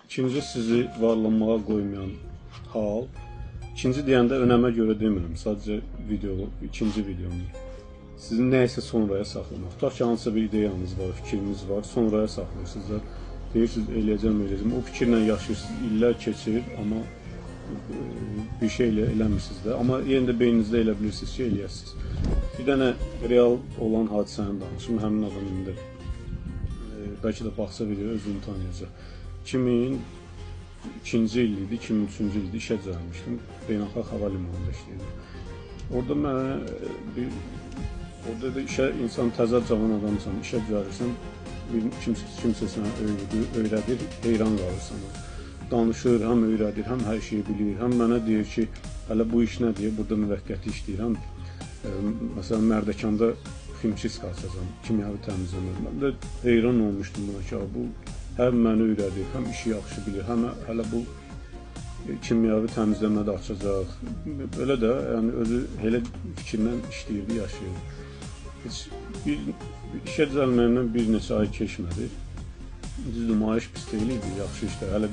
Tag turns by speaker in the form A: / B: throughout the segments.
A: İkinci sizi varlanmağa qoymayan hal. İkinci deyəndə önəmə görə demirəm, sadəcə ikinci videomdur. Sizin nəyəsə sonraya saxlamaq. Tutaq ki, hansısa bir ideyanız var, fikriniz var, sonraya saxlayırsınız da deyirsiniz, eləyəcəm. O fikirlə yaşayırsınız, illər keçir, amma bir şey eləmirsiniz də. Amma yenə də beyninizdə elə bilirsiniz ki, eləyəsiniz. Bir dənə real olan hadisəni danışım, həmin adam indi bəlkə də baxsa video özünü tanıyacaq. 2002-ci il idi, 2003-cü ildə işə düzəlmişdim. Beynəlxalq hava limanında işləyirdim. Orada da işə insan təzə cavan adamsan, işə düzəlirsən, kimsə sənə öyrədir, heyran qalırsan. Danışır, həm öyrədir, həm hər şeyi bilir, həm mənə deyir ki, hələ bu iş nədir, burada müvəqqəti işləyirəm. Məsələn, Mərdəkanda ximçist qaçacam, kimyəvi təmizləmə. Mən də heyran olmuşdum buna ki, bu həm məni öyrədir, həm işi yaxşı bilir, həm hələ bu kimyəvi təmizləmə də açacaq. Belə də, yəni özü elə fikirlə işləyirdi, yaşayırdı. Heç işə düzəlməyimdən bir neçə ay keçmədi. Düzdür, maaş pis deyildi, yaxşı işlər. Hələ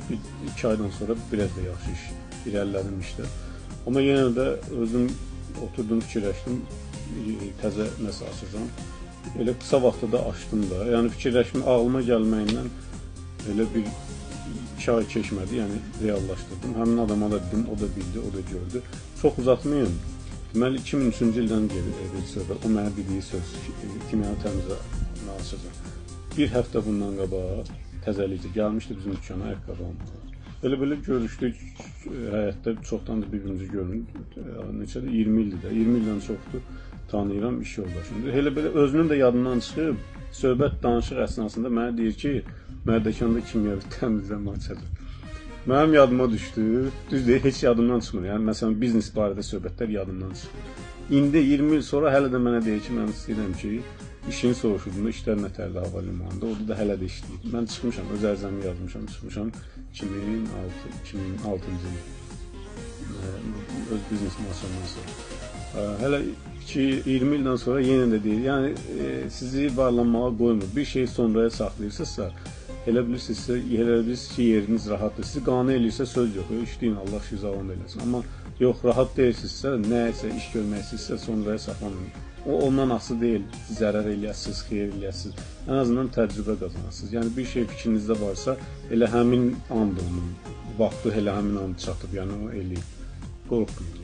A: 2 aydan sonra biraz da yaxşı iş irəlilədim işdə. Amma yenə də özüm oturdum, fikirləşdim, təzə nəsə açacağam. Elə qısa vaxtda da açdım da. Yəni fikirləşmə, ağlıma gəlməyindən elə bir 2 ay keçmədi, yəni reallaşdırdım. Həmin adama da dedim, o da bildi, o da gördü. Çox uzatmayın. Deməli 2003-cü ildən gedir söhbət. O mənə dediyi söz, kimyəvi təmizləmə açacaq. Bir həftə bundan qabaq təzəlikdə gəlmişdi bizim dükkana ayaqqabı almağa. Belə görüşdük həyətdə, çoxdan da bir-birimizi görmürük. Neçədir? 20 ildir də, 20 ildən çoxdur tanıyıram, iş yoldaşımdır. Elə özünün də yadından çıxıb, söhbət danışıq əsnasında mənə deyir ki, Mərdəkanda kimyəvi təmizləmə açacaq. Mənim yadıma düşdü, düz deyil, heç yadımdan çıxmır. Yəni, məsələn, biznes barədə söhbətlər yadımdan çıxmır. İndi 20 il sonra hələ də mənə deyir ki, mən istəyirəm ki, işini soruşduğumda İşlər Nətərli hava limanında, orada da hələ də işləyir. Mən çıxmışam, öz ərzəmi yazmışam, çıxmışam 2006-cı il. Öz biznes maçından sonra. Hələ 20 ildən sonra yenə də deyir, yəni sizi varlanmağa qoymur. Bir şeyi sonraya saxlayırsınızsa, elə bilirsiniz ki, yeriniz rahatdır. Sizi qane eləyirsə söz yox, işləyin, Allah sizi zavam eləsin. Amma yox, rahat deyilsinizsə, nəyəsə iş görməksinizsə sonraya saxlamayın. O ondan asılı deyil, zərər eləyəsiniz, xeyir eləyəsiniz. Ən azından təcrübə qazanırsınız. Yəni bir şey fikrinizdə varsa, elə həmin andır onun, vaxtı elə həmin andır çatıb, yəni o eləyib. Qorxmayın.